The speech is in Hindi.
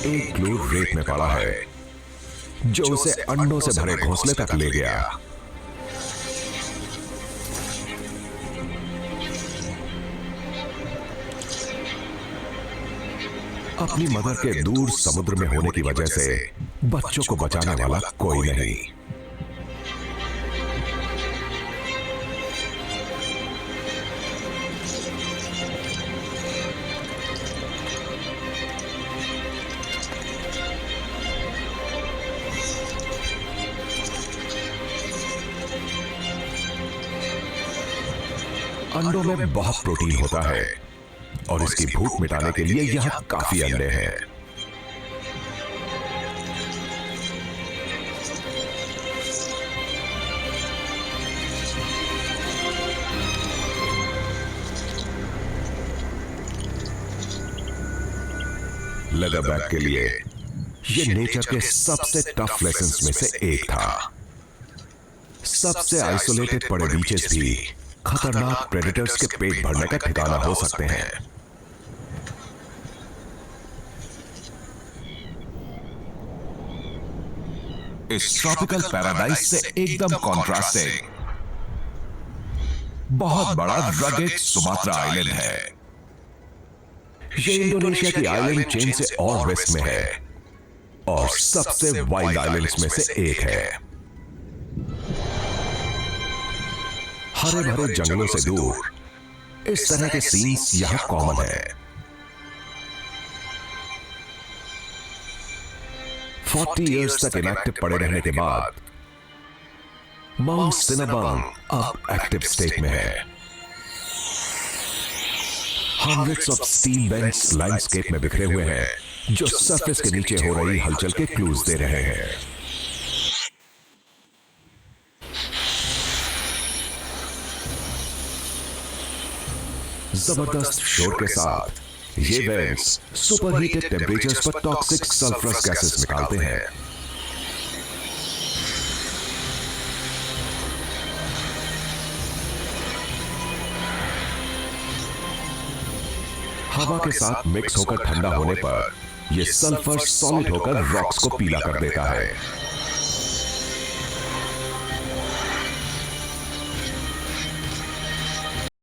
एक ग्लू रेत में पड़ा है जो उसे अंडों से भरे घोंसले तक ले गया। अपनी मदर के दूर समुद्र में होने की वजह से बच्चों को बचाने वाला कोई नहीं। अंडों में बहुत प्रोटीन होता है और इसकी भूख मिटाने के लिए यहां काफी अंडे हैं। लेदरबैक के लिए यह नेचर के सबसे टफ लेसन्स में से एक था। सबसे आइसोलेटेड पड़े बीचेस भी खतरनाक प्रेडेटर्स के पेट भरने का ठिकाना हो सकते हैं। इस ट्रॉपिकल पैराडाइज से एकदम कॉन्ट्रास्टिंग बहुत बड़ा रगेड सुमात्रा आइलैंड है। यह इंडोनेशिया की आइलैंड चेन से और वेस्ट में है और सबसे वाइल्ड आइलैंड्स में से एक है। हरे भरे जंगलों से दूर इस तरह के सीन्स यहां कॉमन है। 40 इयर्स तक इनएक्टिव पड़े रहने के बाद माउंट सिनाबांग अब एक्टिव स्टेट में है। Hundreds of steel bench landscape में बिखरे हुए हैं जो सरफेस के नीचे हो रही हलचल के क्लूज दे रहे हैं। जबरदस्त शोर के साथ ये वेंट्स सुपरहीटेड टेम्परेचर्स पर टॉक्सिक सल्फरस गैसेस निकालते हैं। हवा के साथ मिक्स होकर ठंडा होने पर यह सल्फर सॉलिड होकर रॉक्स को पीला कर देता है।